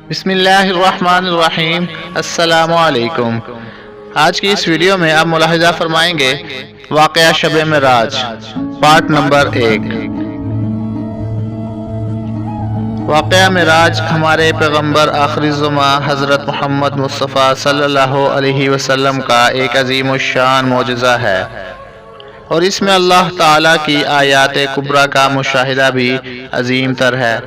بسم اللہ الرحمن الرحیم۔ السلام علیکم۔ آج کی اس ویڈیو میں آپ ملاحظہ فرمائیں گے واقعہ شب معراج پارٹ نمبر 1۔ واقعہ معراج ہمارے پیغمبر آخری زماں حضرت محمد مصطفیٰ صلی اللہ علیہ وسلم کا ایک عظیم الشان معجزہ ہے، اور اس میں اللہ تعالیٰ کی آیات کبریٰ کا مشاہدہ بھی عظیم تر ہے۔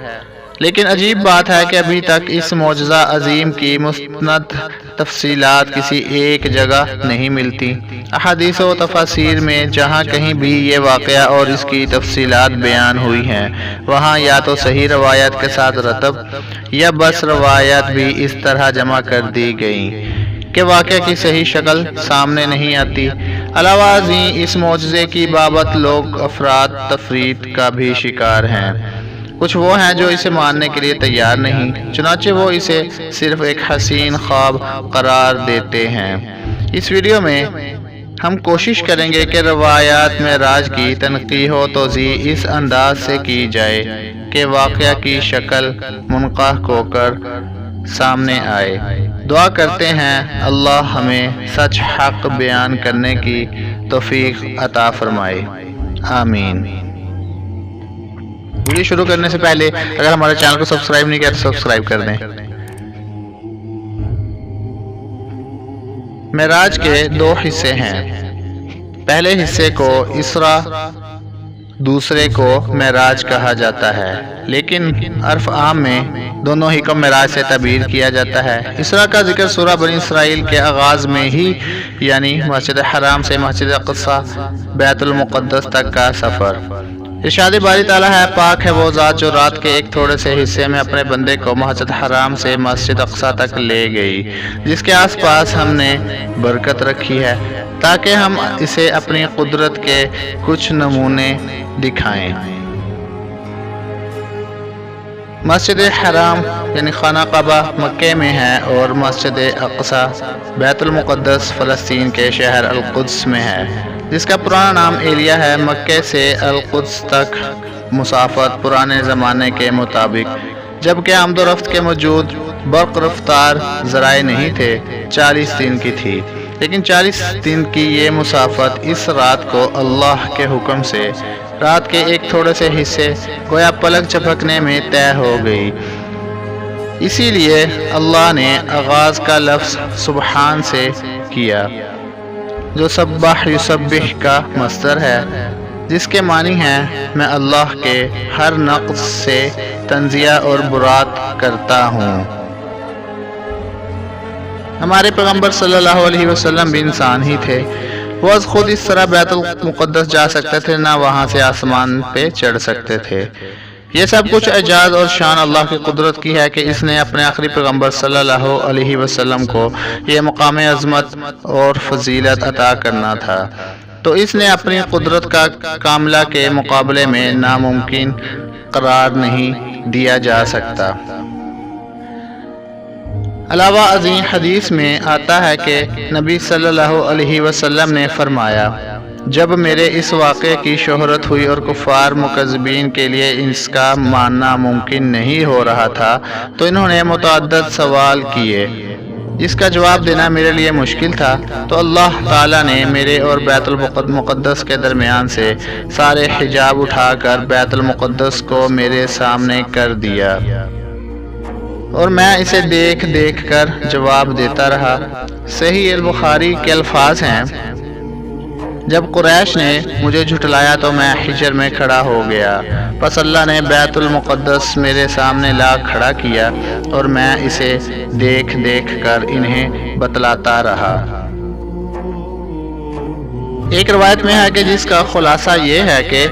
لیکن عجیب بات ہے کہ ابھی تک اس معجزہ عظیم کی مستند تفصیلات کسی ایک جگہ نہیں ملتی۔ احادیث و تفاسیر میں جہاں کہیں بھی یہ واقعہ اور اس کی تفصیلات بیان ہوئی ہیں، وہاں یا تو صحیح روایت کے ساتھ رتب یا بس روایت بھی اس طرح جمع کر دی گئیں کہ واقعہ کی صحیح شکل سامنے نہیں آتی۔ علاوہ ازیں اس معجزے کی بابت لوگ افراد تفرید کا بھی شکار ہیں۔ کچھ وہ ہیں جو اسے ماننے کے لیے تیار نہیں، چنانچہ وہ اسے صرف ایک حسین خواب قرار دیتے ہیں۔ اس ویڈیو میں ہم کوشش کریں گے کہ روایات معراج کی تنقیح و توضیح اس انداز سے کی جائے کہ واقعہ کی شکل منقح ہو کر سامنے آئے۔ دعا کرتے ہیں اللہ ہمیں سچ حق بیان کرنے کی توفیق عطا فرمائے، آمین۔ ویڈیو شروع کرنے سے پہلے اگر ہمارے چینل کو سبسکرائب نہیں کیا تو سبسکرائب کر دیں۔ معراج کے دو حصے ہیں۔ پہلے حصے کو اسراء، دوسرے کو معراج کہا جاتا ہے، لیکن عرف عام میں دونوں ہی کو معراج سے تعبیر کیا جاتا ہے۔ اسراء کا ذکر سورہ بنی اسرائیل کے آغاز میں ہی، یعنی مسجد حرام سے مسجد اقصی بیت المقدس تک کا سفر۔ ارشاد باری تعالیٰ ہے، پاک ہے وہ ذات جو رات کے ایک تھوڑے سے حصے میں اپنے بندے کو مسجد حرام سے مسجد اقصی تک لے گئی، جس کے آس پاس ہم نے برکت رکھی ہے تاکہ ہم اسے اپنی قدرت کے کچھ نمونے دکھائیں۔ مسجد حرام یعنی خانہ کعبہ مکہ میں ہے، اور مسجد اقصی بیت المقدس فلسطین کے شہر القدس میں ہے، جس کا پرانا نام ایلیا ہے۔ مکہ سے القدس تک مسافت پرانے زمانے کے مطابق، جبکہ آمد و رفت کے موجود برق رفتار ذرائع نہیں تھے، 40 دن کی تھی، لیکن 40 دن کی یہ مسافت اس رات کو اللہ کے حکم سے رات کے ایک تھوڑے سے حصے گویا پلک جھپکنے میں طے ہو گئی۔ اسی لیے اللہ نے آغاز کا لفظ سبحان سے کیا، جو سبح یسبح کا مصدر ہے، جس کے معنی ہے میں اللہ کے ہر نقص سے تنزیہ اور برات کرتا ہوں۔ ہمارے پیغمبر صلی اللہ علیہ وسلم بھی انسان ہی تھے۔ وہ از خود اس طرح بیت المقدس جا سکتے تھے، نہ وہاں سے آسمان پہ چڑھ سکتے تھے۔ یہ سب کچھ اعجاز اور شان اللہ کی قدرت کی ہے کہ اس نے اپنے آخری پیغمبر صلی اللہ علیہ وسلم کو یہ مقام عظمت اور فضیلت عطا کرنا تھا، تو اس نے اپنی قدرت کا کاملہ کے مقابلے میں ناممکن قرار نہیں دیا جا سکتا۔ علاوہ ازیں حدیث میں آتا ہے کہ نبی صلی اللہ علیہ وسلم نے فرمایا، جب میرے اس واقعے کی شہرت ہوئی اور کفار مکذبین کے لیے اس کا ماننا ممکن نہیں ہو رہا تھا، تو انہوں نے متعدد سوال کیے، جس کا جواب دینا میرے لیے مشکل تھا، تو اللہ تعالیٰ نے میرے اور بیت المقدس کے درمیان سے سارے حجاب اٹھا کر بیت المقدس کو میرے سامنے کر دیا، اور میں اسے دیکھ دیکھ کر جواب دیتا رہا۔ صحیح البخاری کے الفاظ ہیں، جب قریش نے مجھے جھٹلایا تو میں حجر میں کھڑا ہو گیا، پس اللہ نے بیت المقدس میرے سامنے لا کھڑا کیا، اور میں اسے دیکھ دیکھ کر انہیں بتلاتا رہا۔ ایک روایت میں ہے کہ جس کا خلاصہ یہ ہے کہ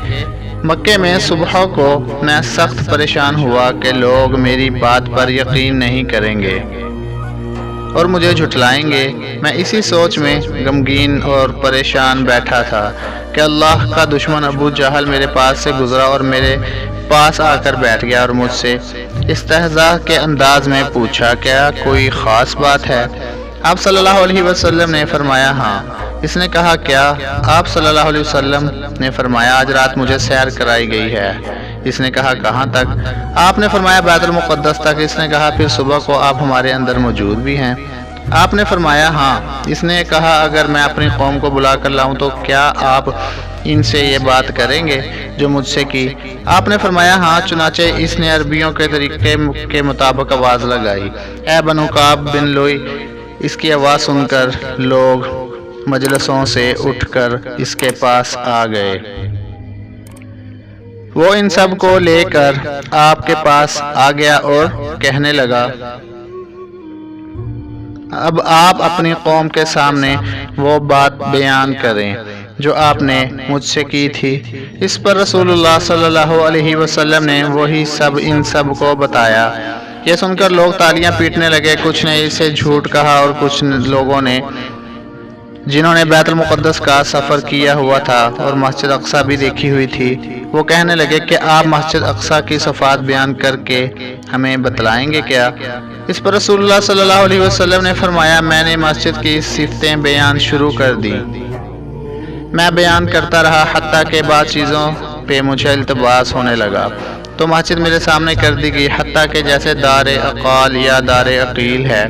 مکہ میں صبح کو میں سخت پریشان ہوا کہ لوگ میری بات پر یقین نہیں کریں گے اور مجھے جھٹلائیں گے۔ میں اسی سوچ میں غمگین اور پریشان بیٹھا تھا کہ اللہ کا دشمن ابو جہل میرے پاس سے گزرا اور میرے پاس آ کر بیٹھ گیا، اور مجھ سے استہزاء کے انداز میں پوچھا، کیا کوئی خاص بات ہے؟ آپ صلی اللہ علیہ وسلم نے فرمایا، ہاں، اس نے کہا کیا؟ آپ صلی اللہ علیہ وسلم نے فرمایا آج رات مجھے سیر کرائی گئی ہے۔ اس نے کہا کہاں تک؟ آپ نے فرمایا بیت المقدس تک۔ اس نے کہا پھر صبح کو آپ ہمارے اندر موجود بھی ہیں؟ آپ نے فرمایا ہاں۔ اس نے کہا اگر میں اپنی قوم کو بلا کر لاؤں تو کیا آپ ان سے یہ بات کریں گے جو مجھ سے کی؟ آپ نے فرمایا ہاں۔ چنانچہ اس نے عربیوں کے طریقے کے مطابق آواز لگائی، اے بنو کعب بن لوئی۔ اس کی آواز سن کر لوگ مجلسوں سے اٹھ کر اس کے پاس آ گئے۔ وہ ان سب کو لے کر آپ کے پاس آ گیا اور کہنے لگا اب آپ اپنی قوم کے سامنے وہ بات بیان کریں جو آپ نے مجھ سے کی تھی۔ اس پر رسول اللہ صلی اللہ علیہ وسلم نے وہی سب ان سب کو بتایا۔ یہ سن کر لوگ تالیاں پیٹنے لگے۔ کچھ نے اسے جھوٹ کہا اور کچھ لوگوں نے جنہوں نے بیت المقدس کا سفر کیا ہوا تھا اور مسجد اقصی بھی دیکھی ہوئی تھی، وہ کہنے لگے کہ آپ مسجد اقصی کی صفات بیان کر کے ہمیں بتلائیں گے کیا؟ اس پر رسول اللہ صلی اللہ علیہ وسلم نے فرمایا میں نے مسجد کی صفتیں بیان شروع کر دی۔ میں بیان کرتا رہا حتیٰ کہ بعض چیزوں پہ مجھے التباس ہونے لگا تو مسجد میرے سامنے کر دی گئی، حتیٰ کہ جیسے دار اقال یا دار عقیل ہے،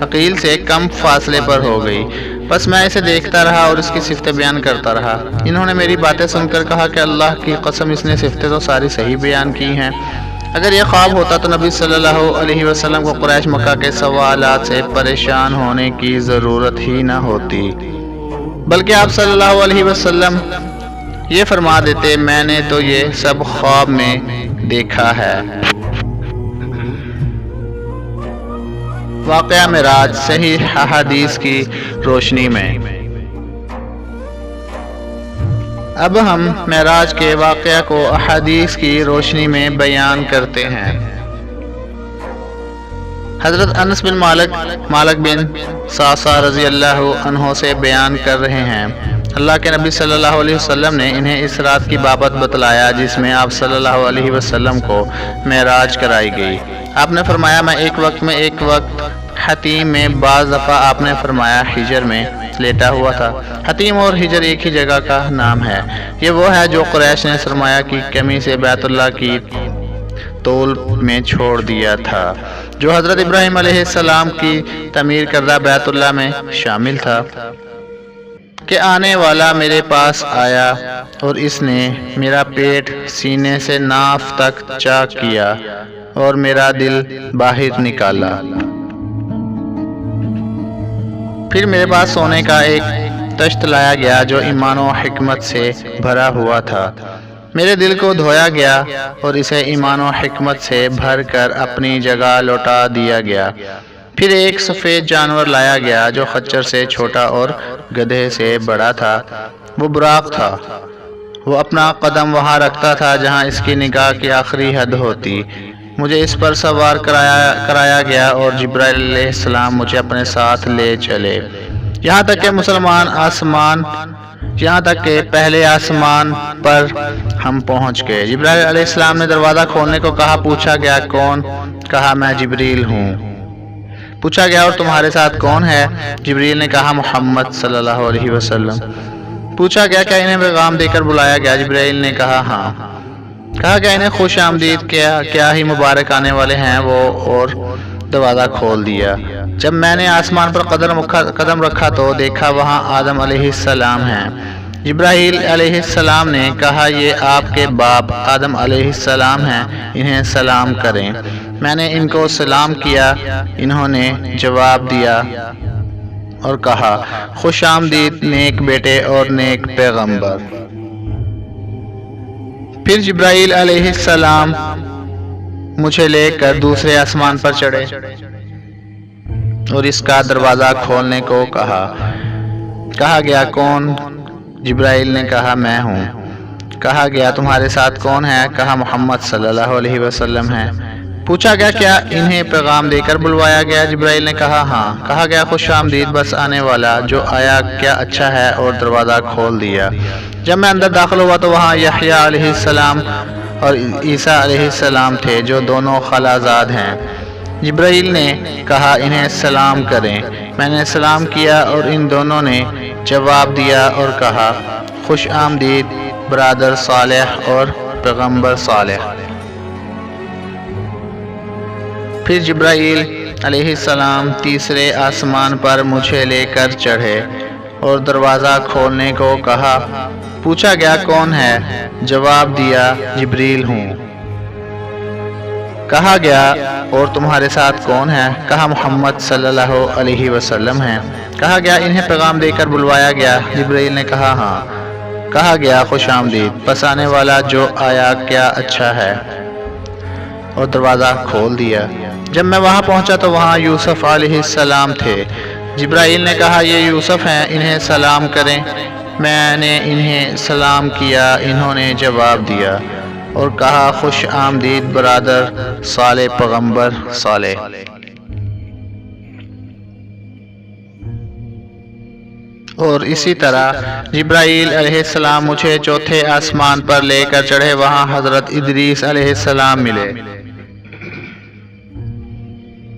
عقیل سے کم فاصلے پر ہو گئی۔ بس میں اسے دیکھتا رہا اور اس کی صفتیں بیان کرتا رہا۔ انہوں نے میری باتیں سن کر کہا کہ اللہ کی قسم اس نے صفتیں تو ساری صحیح بیان کی ہیں۔ اگر یہ خواب ہوتا تو نبی صلی اللہ علیہ وسلم کو قریش مکہ کے سوالات سے پریشان ہونے کی ضرورت ہی نہ ہوتی، بلکہ آپ صلی اللہ علیہ وسلم یہ فرما دیتے میں نے تو یہ سب خواب میں دیکھا ہے۔ واقعہ معراج صحیح احادیث کی روشنی میں۔ اب ہم معراج کے واقعہ کو احادیث کی روشنی میں بیان کرتے ہیں۔ حضرت انس بن مالک بن صعصع رضی اللہ عنہ سے بیان کر رہے ہیں، اللہ کے نبی صلی اللہ علیہ وسلم نے انہیں اس رات کی بابت بتلایا جس میں آپ صلی اللہ علیہ وسلم کو معراج کرائی گئی۔ آپ نے فرمایا میں ایک وقت حتیم میں، بعض دفعہ آپ نے فرمایا حجر میں لیٹا ہوا تھا۔ حتیم اور حجر ایک ہی جگہ کا نام ہے۔ یہ وہ ہے جو قریش نے سرمایہ کی کمی سے بیت اللہ کی طول میں چھوڑ دیا تھا، جو حضرت ابراہیم علیہ السلام کی تعمیر کردہ بیت اللہ میں شامل تھا کہ آنے والا میرے پاس آیا اور اس نے میرا پیٹ سینے سے ناف تک چاک کیا اور میرا دل باہر نکالا۔ پھر میرے پاس سونے کا ایک تشت لایا گیا جو ایمان و حکمت سے بھرا ہوا تھا۔ میرے دل کو دھویا گیا اور اسے ایمان و حکمت سے بھر کر اپنی جگہ لوٹا دیا گیا۔ پھر ایک سفید جانور لایا گیا جو خچر سے چھوٹا اور گدھے سے بڑا تھا۔ وہ براق تھا۔ وہ اپنا قدم وہاں رکھتا تھا جہاں اس کی نگاہ کی آخری حد ہوتی۔ مجھے اس پر سوار کرایا گیا اور جبرائیل علیہ السلام مجھے اپنے ساتھ لے چلے، یہاں تک کہ پہلے آسمان پر ہم پہنچ گئے۔ جبرائیل علیہ السلام نے دروازہ کھولنے کو کہا۔ پوچھا گیا کون؟ کہا میں جبریل ہوں۔ پوچھا گیا اور تمہارے ساتھ کون ہے؟ جبریل نے کہا محمد صلی اللہ علیہ وسلم۔ پوچھا گیا کیا انہیں پیغام دے کر بلایا گیا؟ جبریل نے کہا ہاں۔ کہا کہ انہیں خوش آمدید، کیا ہی مبارک آنے والے ہیں وہ، اور دروازہ کھول دیا۔ جب میں نے آسمان پر قدم رکھا تو دیکھا وہاں آدم علیہ السلام ہیں۔ جبرائیل علیہ السلام نے کہا یہ آپ کے باپ آدم علیہ السلام ہیں، انہیں سلام کریں۔ میں نے ان کو سلام کیا، انہوں نے جواب دیا اور کہا خوش آمدید نیک بیٹے اور نیک پیغمبر۔ پھر جبرائیل علیہ السلام مجھے لے کر دوسرے آسمان پر چڑھے اور اس کا دروازہ کھولنے کو کہا گیا کون؟ جبرائیل نے کہا میں ہوں۔ کہا گیا تمہارے ساتھ کون ہے؟ کہا محمد صلی اللہ علیہ وسلم ہے۔ پوچھا گیا کیا انہیں پیغام دے کر بلوایا گیا؟ جبرائیل نے کہا ہاں۔ کہا گیا خوش آمدید بس آنے والا جو آیا کیا اچھا ہے، اور دروازہ کھول دیا۔ جب میں اندر داخل ہوا تو وہاں یحییٰ علیہ السلام اور عیسیٰ علیہ السلام تھے جو دونوں خالازاد ہیں۔ جبرائیل نے کہا انہیں سلام کریں۔ میں نے سلام کیا اور ان دونوں نے جواب دیا اور کہا خوش آمدید برادر صالح اور پیغمبر صالح۔ پھر جبرائیل علیہ السلام تیسرے آسمان پر مجھے لے کر چڑھے اور دروازہ کھولنے کو کہا۔ پوچھا گیا کون ہے؟ جواب دیا جبریل ہوں۔ کہا گیا اور تمہارے ساتھ کون ہے؟ کہا محمد صلی اللہ علیہ وسلم ہیں۔ کہا گیا انہیں پیغام دے کر بلوایا گیا؟ جبرائیل نے کہا ہاں۔ کہا گیا خوش آمدید پس آنے والا جو آیا کیا اچھا ہے، اور دروازہ کھول دیا۔ جب میں وہاں پہنچا تو وہاں یوسف علیہ السلام تھے۔ جبرائیل نے کہا یہ یوسف ہیں، انہیں سلام کریں۔ میں نے انہیں سلام کیا، انہوں نے جواب دیا اور کہا خوش آمدید برادر صالح پیغمبر صالح۔ اور اسی طرح جبرائیل علیہ السلام مجھے چوتھے آسمان پر لے کر چڑھے، وہاں حضرت ادریس علیہ السلام ملے،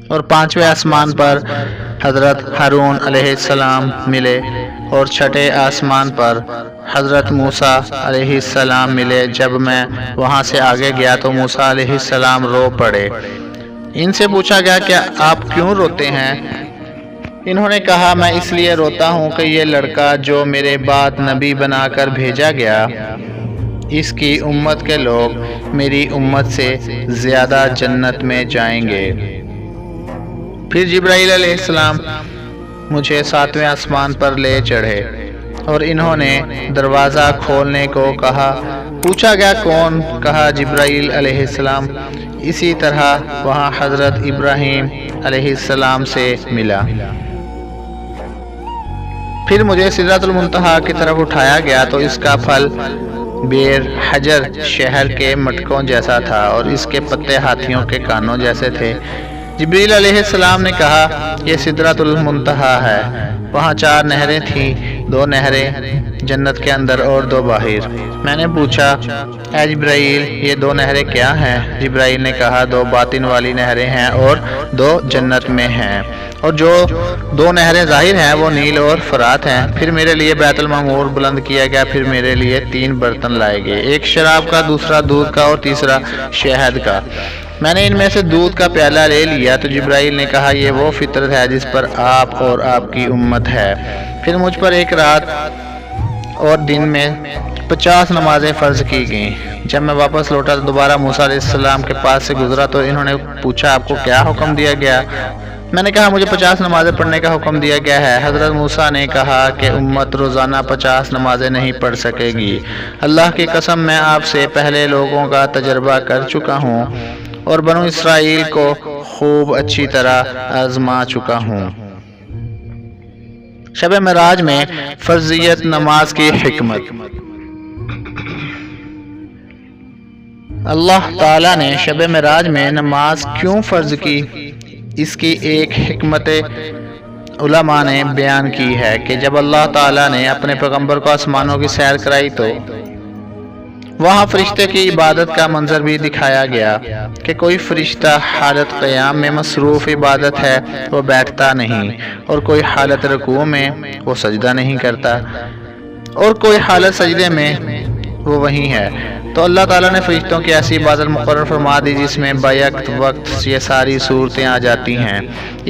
اور پانچویں آسمان پر حضرت ہارون علیہ السلام ملے، اور چھٹے آسمان پر حضرت موسیٰ علیہ السلام ملے۔ جب میں وہاں سے آگے گیا تو موسیٰ علیہ السلام رو پڑے۔ ان سے پوچھا گیا کہ آپ کیوں روتے ہیں؟ انہوں نے کہا میں اس لیے روتا ہوں کہ یہ لڑکا جو میرے بعد نبی بنا کر بھیجا گیا، اس کی امت کے لوگ میری امت سے زیادہ جنت میں جائیں گے۔ پھر جبرائیل علیہ السلام مجھے ساتویں آسمان پر لے چڑھے اور انہوں نے دروازہ کھولنے کو کہا۔ پوچھا گیا کون؟ کہا جبرائیل علیہ السلام۔ اسی طرح وہاں حضرت ابراہیم علیہ السلام سے ملا۔ پھر مجھے سدرۃ المنتہا کی طرف اٹھایا گیا تو اس کا پھل بیر حجر شہر کے مٹکوں جیسا تھا اور اس کے پتے ہاتھیوں کے کانوں جیسے تھے۔ جبریل علیہ السلام نے کہا یہ سدرۃ المنتہا ہے۔ وہاں 4 نہریں تھیں، 2 نہریں جنت کے اندر اور 2 باہر۔ میں نے پوچھا اے جبرائیل یہ 2 نہریں کیا ہیں؟ جبرائیل نے کہا 2 باطن والی نہریں ہیں اور 2 جنت میں ہیں، اور جو 2 نہریں ظاہر ہیں وہ نیل اور فرات ہیں۔ پھر میرے لیے بیت المعمور بلند کیا گیا، پھر میرے لیے 3 برتن لائے گئے، ایک شراب کا، دوسرا دودھ کا اور تیسرا شہد کا۔ میں نے ان میں سے دودھ کا پیالہ لے لیا تو جبرائیل نے کہا یہ وہ فطرت ہے جس پر آپ اور آپ کی امت ہے۔ پھر مجھ پر ایک رات اور دن میں 50 نمازیں فرض کی گئیں۔ جب میں واپس لوٹا تو دوبارہ موسیٰ علیہ السلام کے پاس سے گزرا تو انہوں نے پوچھا آپ کو کیا حکم دیا گیا؟ میں نے کہا مجھے 50 نمازیں پڑھنے کا حکم دیا گیا ہے۔ حضرت موسیٰ نے کہا کہ امت روزانہ 50 نمازیں نہیں پڑھ سکے گی۔ اللہ کی قسم میں آپ سے پہلے لوگوں کا تجربہ کر چکا ہوں اور بنو اسرائیل کو خوب اچھی طرح آزما چکا ہوں۔ شب معراج میں فرضیت نماز کی حکمت۔ اللہ تعالیٰ نے شب معراج میں نماز کیوں فرض کی، اس کی ایک حکمت علماء نے بیان کی ہے کہ جب اللہ تعالیٰ نے اپنے پیغمبر کو آسمانوں کی سیر کرائی تو وہاں فرشتے کی عبادت کا منظر بھی دکھایا گیا کہ کوئی فرشتہ حالت قیام میں مصروف عبادت ہے وہ بیٹھتا نہیں، اور کوئی حالت رکوع میں وہ سجدہ نہیں کرتا، اور کوئی حالت سجدے میں وہ وہیں ہے۔ تو اللہ تعالیٰ نے فرشتوں کی ایسی عبادت مقرر فرما دی جس میں بیک وقت یہ ساری صورتیں آ جاتی ہیں،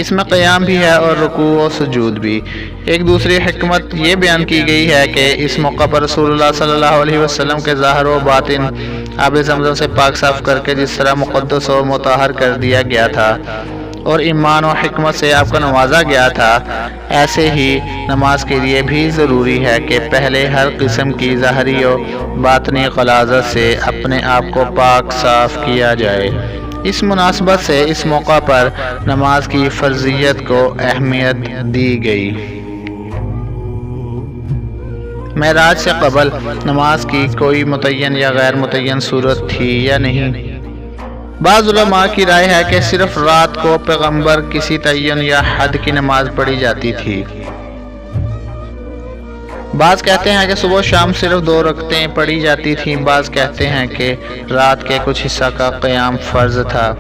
اس میں قیام بھی ہے اور رکوع و سجود بھی۔ ایک دوسری حکمت یہ بیان کی گئی ہے کہ اس موقع پر رسول اللہ صلی اللہ علیہ وسلم کے ظاہر و باطن آب زمزم سے پاک صاف کر کے جس طرح مقدس اور مطہر کر دیا گیا تھا اور ایمان و حکمت سے آپ کو نوازا گیا تھا، ایسے ہی نماز کے لیے بھی ضروری ہے کہ پہلے ہر قسم کی ظاہری و باطنی غلاظت سے اپنے آپ کو پاک صاف کیا جائے۔ اس مناسبت سے اس موقع پر نماز کی فرضیت کو اہمیت دی گئی۔ معراج سے قبل نماز کی کوئی متعین یا غیر متعین صورت تھی یا نہیں؟ بعض علماء کی رائے ہے کہ صرف رات کو پیغمبر کسی تعین یا حد کی نماز پڑھی جاتی تھی۔ بعض کہتے ہیں کہ صبح و شام صرف 2 رکعتیں پڑھی جاتی تھیں، بعض کہتے ہیں کہ رات کے کچھ حصہ کا قیام فرض تھا۔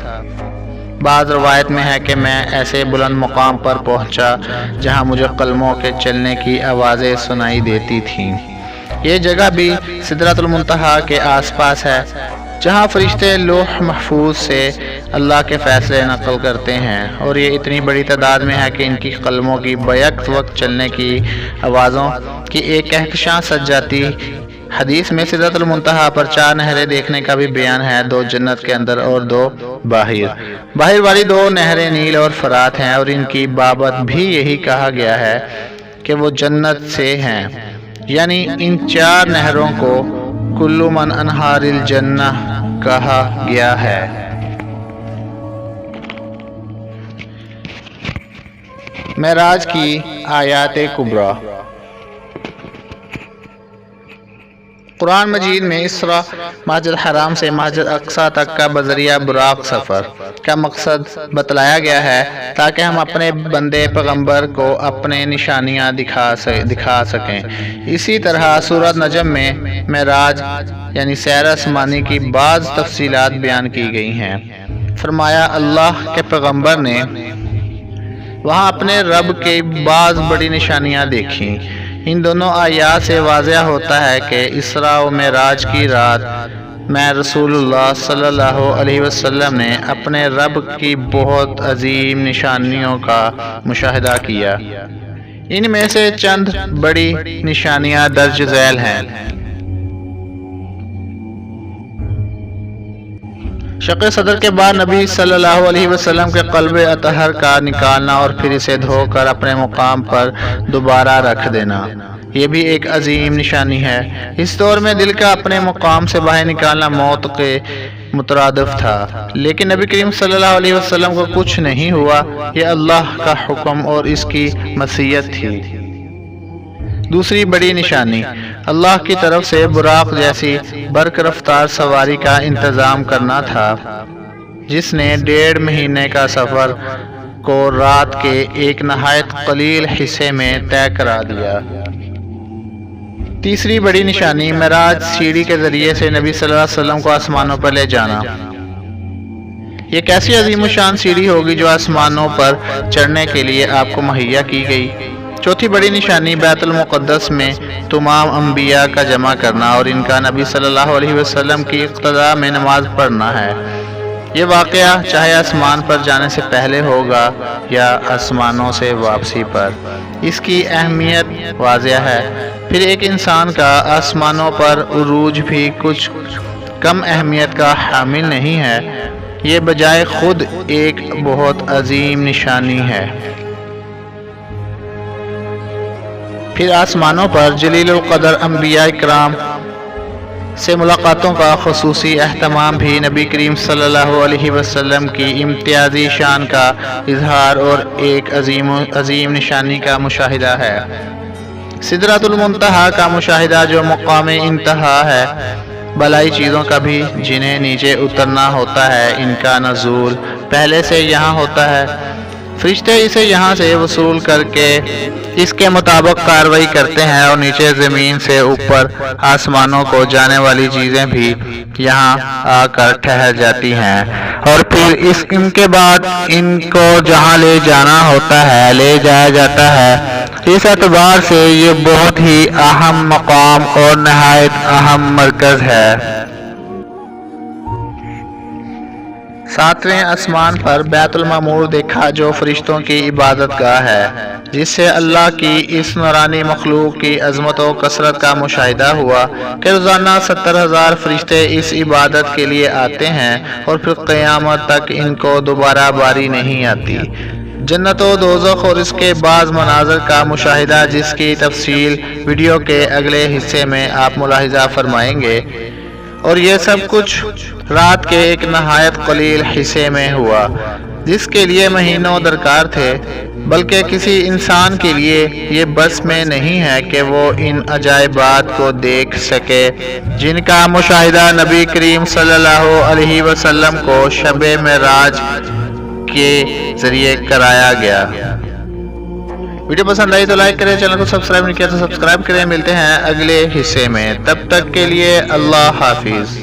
بعض روایت میں ہے کہ میں ایسے بلند مقام پر پہنچا جہاں مجھے قلموں کے چلنے کی آوازیں سنائی دیتی تھیں۔ یہ جگہ بھی سدرۃ المنتہا کے آس پاس ہے، جہاں فرشتے لوح محفوظ سے اللہ کے فیصلے نقل کرتے ہیں، اور یہ اتنی بڑی تعداد میں ہے کہ ان کی قلموں کی بیک وقت چلنے کی آوازوں کی ایک کہکشاں سج جاتی۔ حدیث میں سدرۃ المنتہا پر 4 نہریں دیکھنے کا بھی بیان ہے، 2 جنت کے اندر اور 2 باہر والی 2 نہریں نیل اور فرات ہیں، اور ان کی بابت بھی یہی کہا گیا ہے کہ وہ جنت سے ہیں، یعنی ان 4 نہروں کو کل من انہار الجنہ کہا گیا ہے۔ معراج کی آیات کبریٰ۔ قرآن مجید میں اسرا مسجد حرام سے مسجد اقصیٰ تک کا بذریعہ براق سفر کا مقصد بتلایا گیا ہے تاکہ ہم اپنے بندے پیغمبر کو اپنے نشانیاں دکھا سکیں۔ اسی طرح سورۃ نجم میں معراج یعنی سیر آسمانی کی بعض تفصیلات بیان کی گئی ہیں۔ فرمایا اللہ کے پیغمبر نے وہاں اپنے رب کی بعض بڑی نشانیاں دیکھیں۔ ان دونوں آیات سے واضح ہوتا ہے کہ اسراء و معراج کی رات میں رسول اللہ صلی اللہ علیہ وسلم نے اپنے رب کی بہت عظیم نشانیوں کا مشاہدہ کیا۔ ان میں سے چند بڑی نشانیاں درج ذیل ہیں۔ شق صدر کے بعد نبی صلی اللہ علیہ وسلم کے قلب اطہر کا نکالنا اور پھر اسے دھو کر اپنے مقام پر دوبارہ رکھ دینا، یہ بھی ایک عظیم نشانی ہے۔ اس دور میں دل کا اپنے مقام سے باہر نکالنا موت کے مترادف تھا، لیکن نبی کریم صلی اللہ علیہ وسلم کو کچھ نہیں ہوا، یہ اللہ کا حکم اور اس کی مشیت تھی۔ دوسری بڑی نشانی اللہ کی طرف سے براق جیسی برق رفتار سواری کا انتظام کرنا تھا، جس نے 1.5 مہینے کا سفر کو رات کے ایک نہایت قلیل حصے میں طے کرا دیا۔ تیسری بڑی نشانی معراج سیڑھی کے ذریعے سے نبی صلی اللہ علیہ وسلم کو آسمانوں پر لے جانا۔ یہ کیسی عظیم الشان سیڑھی ہوگی جو آسمانوں پر چڑھنے کے لیے آپ کو مہیا کی گئی۔ چوتھی بڑی نشانی بیت المقدس میں تمام انبیاء کا جمع کرنا اور ان کا نبی صلی اللہ علیہ وسلم کی اقتداء میں نماز پڑھنا ہے۔ یہ واقعہ چاہے آسمان پر جانے سے پہلے ہوگا یا آسمانوں سے واپسی پر، اس کی اہمیت واضح ہے۔ پھر ایک انسان کا آسمانوں پر عروج بھی کچھ کم اہمیت کا حامل نہیں ہے، یہ بجائے خود ایک بہت عظیم نشانی ہے۔ پھر آسمانوں پر جلیل القدر انبیاء کرام سے ملاقاتوں کا خصوصی اہتمام بھی نبی کریم صلی اللہ علیہ وسلم کی امتیازی شان کا اظہار اور ایک عظیم نشانی کا مشاہدہ ہے۔ سدرۃ المنتہا کا مشاہدہ جو مقام انتہا ہے، بلائی چیزوں کا بھی جنہیں نیچے اترنا ہوتا ہے، ان کا نزول پہلے سے یہاں ہوتا ہے۔ فرشتے اسے یہاں سے وصول کر کے اس کے مطابق کارروائی کرتے ہیں، اور نیچے زمین سے اوپر آسمانوں کو جانے والی چیزیں بھی یہاں آ کر ٹھہر جاتی ہیں، اور پھر ان کے بعد ان کو جہاں لے جانا ہوتا ہے لے جایا جاتا ہے۔ اس اعتبار سے یہ بہت ہی اہم مقام اور نہایت اہم مرکز ہے۔ 7ویں آسمان پر بیت المعمور دیکھا، جو فرشتوں کی عبادت گاہ ہے، جس سے اللہ کی اس نورانی مخلوق کی عظمت و کثرت کا مشاہدہ ہوا کہ روزانہ 70,000 فرشتے اس عبادت کے لیے آتے ہیں، اور پھر قیامت تک ان کو دوبارہ باری نہیں آتی۔ جنت و دوزخ اور اس کے بعض مناظر کا مشاہدہ، جس کی تفصیل ویڈیو کے اگلے حصے میں آپ ملاحظہ فرمائیں گے، اور یہ سب کچھ رات کے ایک نہایت قلیل حصے میں ہوا، جس کے لیے مہینوں درکار تھے، بلکہ کسی انسان کے لیے یہ بس میں نہیں ہے کہ وہ ان عجائبات کو دیکھ سکے جن کا مشاہدہ نبی کریم صلی اللہ علیہ وسلم کو شب معراج کے ذریعے کرایا گیا۔ ویڈیو پسند آئی تو لائک کریں، چینل کو سبسکرائب نہیں کیا تو سبسکرائب کریں۔ ملتے ہیں اگلے حصے میں، تب تک کے لیے اللہ حافظ۔